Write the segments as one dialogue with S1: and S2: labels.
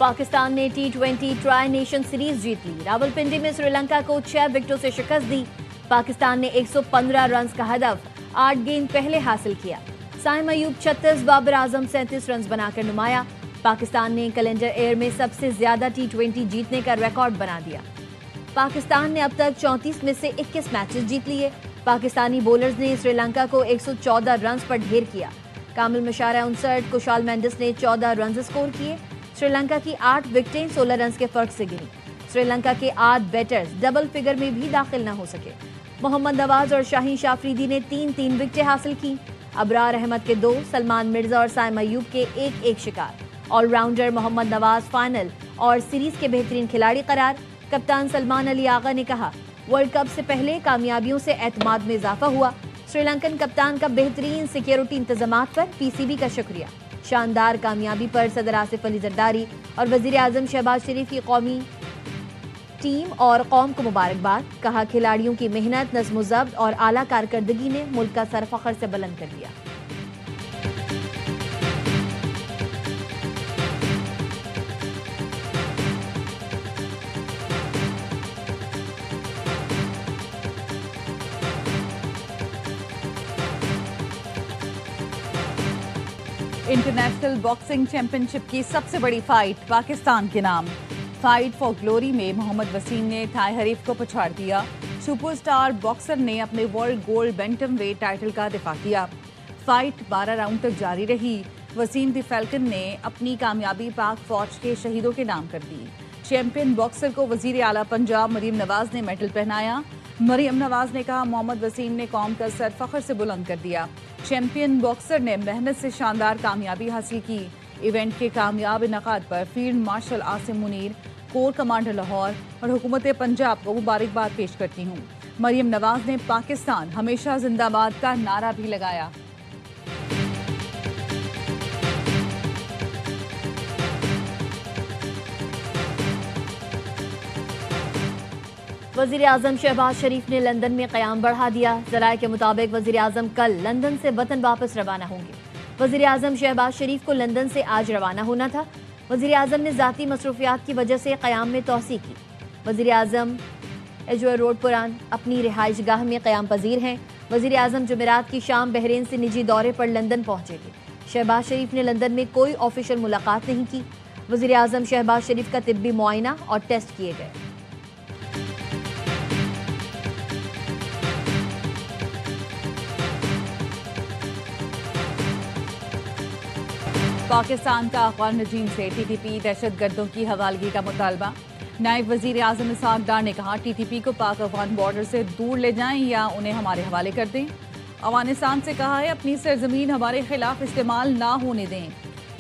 S1: پاکستان نے ٹی20 try nation series جیت لی. راولپنڈی میں سری لنکا کو 6 وکٹوں سے شکست دی. پاکستان نے 115 رنز کا ہدف 8 گیند پہلے حاصل کیا. سائم ایوب 36, بابر اعظم 37 رنز بنا کر نمایاں. پاکستان نے کیلنڈر ایئر میں سب سے زیادہ ٹی20 جیتنے کا ریکارڈ بنا دیا. پاکستان نے اب تک 34 میں سے 21 میچز جیت لیے. پاکستانی بولرز نے سری لنکا کو 114 رنز پر ڈھیر کیا. کامل مشارہ 59, کشال مینڈس نے 14 رنز اسکور کیے. سری لنکا کی 8 وکٹیں 16 رنز کے فرق سے گریں. سری لنکا کے 8 بیٹرز ڈبل فگر میں بھی داخل نہ ہو سکے. محمد نواز اور شاہین شاہ افریدی نے 3 وکٹیں حاصل کی. ابرار احمد کے 2, سلمان مرزا اور سائم ایوب کے 1 شکار. آل راؤنڈر محمد نواز فائنل اور سیریز کے بہترین کھلاڑی قرار. کپتان سلمان علی آغا نے کہا, ورلڈ کپ سے پہلے کامیابیوں سے اعتماد میں اضافہ ہوا. سری لنکن کپتان کا بہترین سیکیورٹی انتظامات پر پی سی بی کا شکریہ. شاندار کامیابی پر صدر آصف علی زرداری اور وزیر اعظم شہباز شریف کی قومی ٹیم اور قوم کو مبارکباد. کہا, کھلاڑیوں کی محنت, نظم و ضبط اور اعلیٰ کارکردگی نے ملک کا سر فخر سے بلند کر دیا.
S2: انٹرنیشنل باکسنگ چیمپئن شپ کی سب سے بڑی فائٹ پاکستان کے نام. فائٹ فار گلوری میں محمد وسیم نے تھائی حریف کو پچھاڑ دیا. سپر سٹار باکسر نے اپنے ورلڈ گولڈ بینٹم ویٹ ٹائٹل کا دفاع کیا. فائٹ 12 راؤنڈ تک جاری رہی. وسیم دی فیلکن نے اپنی کامیابی پاک فوج کے شہیدوں کے نام کر دی. چیمپئن باکسر کو وزیر اعلیٰ پنجاب مریم نواز نے میڈل پہنایا. مریم نواز نے کہا, محمد وسیم نے قوم کا سر فخر سے بلند کر دیا. چیمپئن باکسر نے محنت سے شاندار کامیابی حاصل کی. ایونٹ کے کامیاب انعقاد پر field marshal Asim Munir, corps commander Lahore اور حکومت پنجاب کو مبارکباد پیش کرتی ہوں. مریم نواز نے پاکستان ہمیشہ زندہ باد کا نعرہ بھی لگایا.
S1: وزیر اعظم شہباز شریف نے لندن میں قیام بڑھا دیا. ذرائع کے مطابق وزیر اعظم کل لندن سے وطن واپس روانہ ہوں گے. وزیر اعظم شہباز شریف کو لندن سے آج روانہ ہونا تھا. وزیر اعظم نے ذاتی مصروفیات کی وجہ سے قیام میں توسیع کی. وزیر اعظم ایجوئر روڈ پران اپنی رہائش گاہ میں قیام پذیر ہیں. وزیر اعظم جمعرات کی شام بحرین سے نجی دورے پر لندن پہنچے تھے. شہباز شریف نے لندن میں کوئی آفیشیل ملاقات نہیں کی. وزیر اعظم شہباز شریف کا طبی معائنہ اور ٹیسٹ کیے گئے.
S2: پاکستان کا افغان رجیم سے ٹی ٹی پی دہشت گردوں کی حوالگی کا مطالبہ. نائب وزیر اعظم اسحاق ڈار نے کہا, ٹی ٹی پی کو پاک افغان بارڈر سے دور لے جائیں یا انہیں ہمارے حوالے کر دیں. افغانستان سے کہا ہے, اپنی سرزمین ہمارے خلاف استعمال نہ ہونے دیں.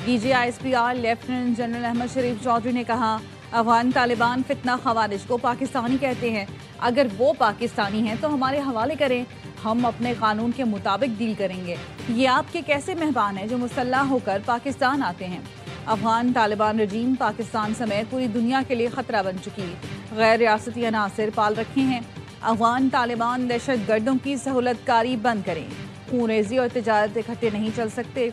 S2: D G I S P R lieutenant general Ahmed Sharif Chaudhry نے کہا, افغان طالبان فتنہ خوارج کو پاکستانی کہتے ہیں. اگر وہ پاکستانی ہیں تو ہمارے حوالے کریں, ہم اپنے قانون کے مطابق ڈیل کریں گے. یہ آپ کے کیسے مہمان ہیں جو مسلح ہو کر پاکستان آتے ہیں. افغان طالبان رجیم پاکستان سمیت پوری دنیا کے لیے خطرہ بن چکی. غیر ریاستی عناصر پال رکھے ہیں. افغان طالبان دہشت گردوں کی سہولت کاری بند کریں. خون ریزی اور تجارت اکٹھے نہیں چل سکتے.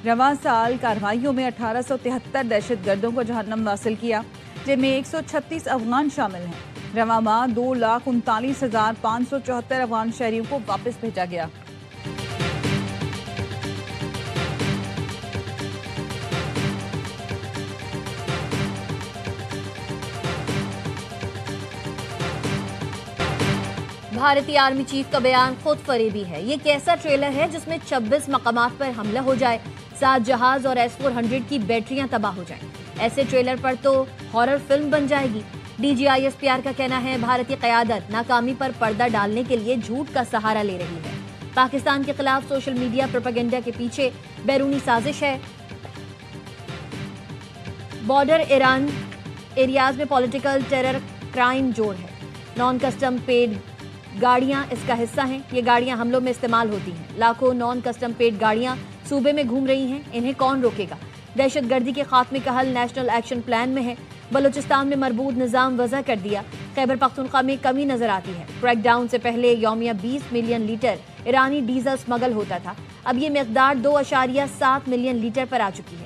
S2: رواں سال کارروائیوں میں 1873 دہشت گردوں کو جہنم حاصل کیا, جن میں 136 افغان شامل ہیں. رواں ماہ 2,39,574 افغان شہریوں کو واپس بھیجا گیا.
S1: بھارتی آرمی چیف کا بیان خود فریبی ہے. یہ کیسا ٹریلر ہے جس میں 26 مقامات پر حملہ ہو جائے, 7 جہاز اور S-400 کی بیٹریاں تباہ ہو جائیں. ایسے ٹریلر پر تو ہارر فلم بن جائے گی. D G I S P R کا کہنا ہے, بھارتی قیادت ناکامی پر پردہ ڈالنے کے لیے جھوٹ کا سہارا لے رہی ہے. پاکستان کے خلاف سوشل میڈیا پروپیگنڈا کے پیچھے بیرونی سازش ہے. بارڈر ایران ایریاز میں پولیٹیکل ٹیرر کرائم جوڑ ہے. نان کسٹم پیڈ گاڑیاں اس کا حصہ ہیں. یہ گاڑیاں حملوں میں استعمال ہوتی ہیں. لاکھوں نان کسٹم پیڈ گاڑیاں صوبے میں گھوم رہی ہیں. انہیں کون روکے گا؟ دہشت گردی کے خاتمے کا حل نیشنل ایکشن پلان میں ہے. بلوچستان میں مربوط نظام وضع کر دیا. خیبر پختونخوا میں کمی نظر آتی ہے. کریک ڈاؤن سے پہلے یومیہ 20 ملین لیٹر ایرانی ڈیزل سمگل ہوتا تھا. اب یہ مقدار 2.7 ملین لیٹر پر آ چکی ہے.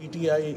S3: PTI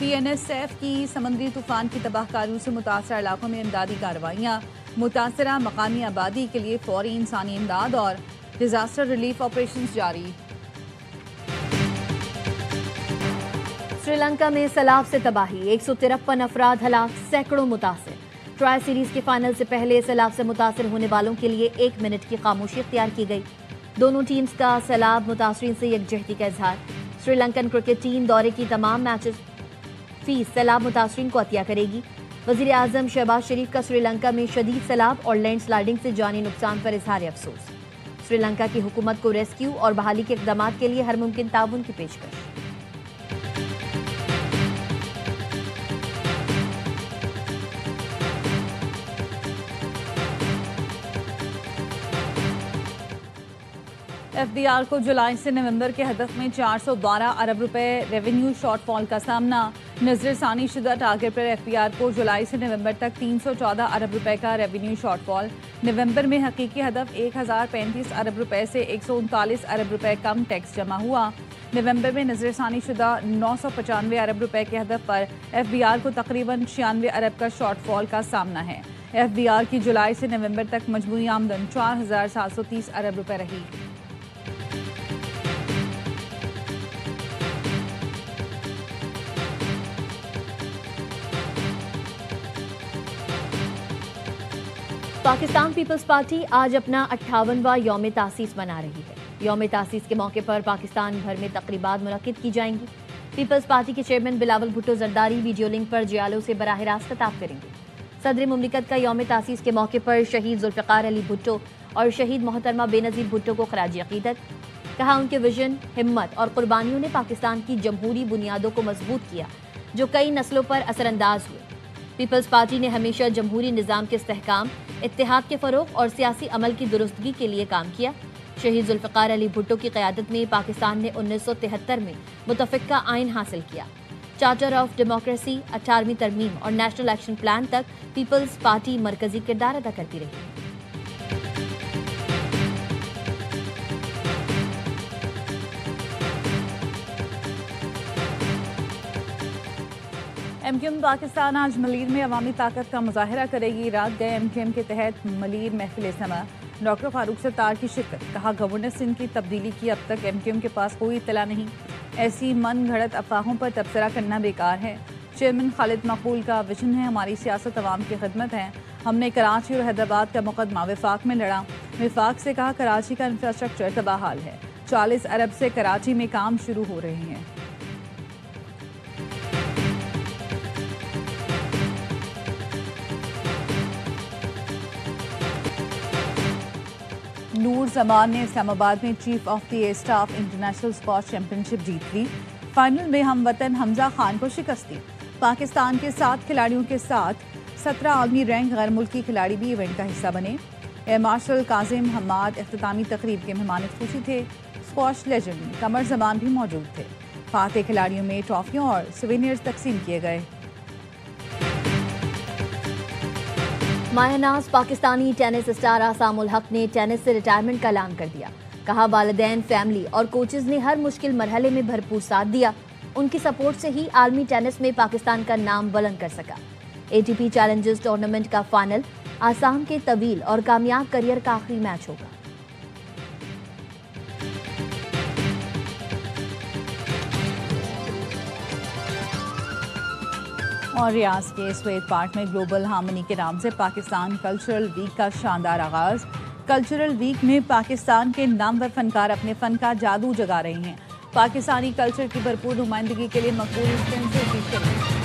S2: PNSF کی سمندری طوفان کی تباہ کاریوں سے متاثرہ علاقوں میں امدادی کارروائیاں، متاثرہ مقامی آبادی کے لیے فوری انسانی امداد اور ڈیزاسٹر ریلیف آپریشنز جاری۔
S1: سری لنکا میں سیلاب سے تباہی، 153 افراد ہلاک، سینکڑوں متاثر۔ ٹرائی سیریز کے فائنل سے پہلے سیلاب سے متاثر ہونے والوں کے لیے 1 منٹ کی خاموشی اختیار کی گئی۔ دونوں ٹیمز کا سیلاب متاثرین سے یکجہتی کا اظہار۔ سری لنکن کرکٹ ٹیم دورے کی تمام میچز فیس سیلاب متاثرین کو عطیہ کرے گی۔ وزیر اعظم شہباز شریف کا سری لنکا میں شدید سیلاب اور لینڈ سلائیڈنگ سے جانی نقصان پر اظہار افسوس۔ سری لنکا کی حکومت کو ریسکیو اور بحالی کے اقدامات کے لیے ہر ممکن تعاون کی پیشکش۔
S2: FDR کو جولائی سے نومبر کے ہدف میں 412 ارب روپے ریونیو شارٹ فال کا سامنا۔ نظر ثانی شدہ ٹارگٹ پر FDR کو جولائی سے نومبر تک 314 ارب روپے کا ریونیو شارٹ فال۔ نومبر میں حقیقی ہدف 1035 ارب روپے سے 139 ارب روپے کم ٹیکس جمع ہوا۔ نومبر میں نظر ثانی شدہ 995 ارب روپے کے ہدف پر FDR کو تقریباً 96 ارب کا شارٹ فال کا سامنا ہے۔ FDR کی جولائی سے نومبر تک مجموعی آمدن 4730 ارب روپے رہی۔
S1: پاکستان پیپلز پارٹی آج اپنا 58واں یوم تاسیس منا رہی ہے۔ یوم تاسیس کے موقع پر پاکستان بھر میں تقریبات منعقد کی جائیں گی۔ پیپلز پارٹی کے chairman Bilawal Bhutto Zardari video link پر جیالو سے براہ راست خطاب کریں گے۔ صدر مملکت کا یوم تاسیس کے موقع پر شہید ذوالفقار علی بھٹو اور شہید محترمہ بے نظیر بھٹو کو خراج عقیدت۔ کہا ان کے ویژن، ہمت اور قربانیوں نے پاکستان کی جمہوری بنیادوں کو مضبوط کیا جو کئی نسلوں پر اثر انداز ہوئے۔ پیپلز پارٹی نے ہمیشہ جمہوری نظام کے استحکام، اتحاد کے فروغ اور سیاسی عمل کی درستگی کے لیے کام کیا۔ شہید ذوالفقار علی بھٹو کی قیادت میں پاکستان نے 1973 میں متفقہ آئین حاصل کیا۔ چارٹر آف ڈیموکریسی، 18ویں ترمیم اور نیشنل ایکشن پلان تک پیپلز پارٹی مرکزی کردار ادا کرتی رہی۔
S2: MQM پاکستان آج ملیر میں عوامی طاقت کا مظاہرہ کرے گی۔ رات گئے MQM کے تحت ملیر محفل سما، ڈاکٹر فاروق ستار کی شرکت۔ کہا گورنر سندھ کی تبدیلی کی اب تک MQM کے پاس کوئی اطلاع نہیں، ایسی من گھڑت افواہوں پر تبصرہ کرنا بیکار ہے۔ چیئرمین خالد مقبول کا ویژن ہے، ہماری سیاست عوام کی خدمت ہے۔ ہم نے کراچی اور حیدرآباد کا مقدمہ وفاق میں لڑا۔ وفاق سے کہا کراچی کا انفراسٹرکچر تباہ حال ہے، 40 ارب سے کراچی میں کام شروع ہو رہے ہیں۔ نور زمان نے اسلام آباد میں chief of the air staff international squash championship جیت لی۔ فائنل میں ہم وطن حمزہ خان کو شکست دی۔ پاکستان کے 7 کھلاڑیوں کے ساتھ 17 عالمی رینک غیر ملکی کھلاڑی بھی ایونٹ کا حصہ بنے۔ ایئر مارشل کاظم حماد اختتامی تقریب کے مہمان خصوصی تھے۔ اسکواش لیجنڈ قمر زمان بھی موجود تھے۔ فاتح کھلاڑیوں میں ٹرافیوں اور سوینئرز تقسیم کیے گئے۔
S1: ماہ ناز پاکستانی ٹینس اسٹار اعصام الحق نے ٹینس سے ریٹائرمنٹ کا اعلان کر دیا۔ کہا والدین، فیملی اور کوچز نے ہر مشکل مرحلے میں بھرپور ساتھ دیا۔ ان کی سپورٹ سے ہی عالمی ٹینس میں پاکستان کا نام بلند کر سکا۔ ATP چیلنجرز ٹورنامنٹ کا فائنل اعصام کے طویل اور کامیاب کریئر کا آخری میچ ہوگا۔
S2: اور ریاض کے سویت پارک میں گلوبل ہارمنی کے نام سے پاکستان کلچرل ویک کا شاندار آغاز۔ کلچرل ویک میں پاکستان کے نامور فنکار اپنے فن کا جادو جگا رہے ہیں۔ پاکستانی کلچر کی بھرپور نمائندگی کے لیے مقبول فلم سے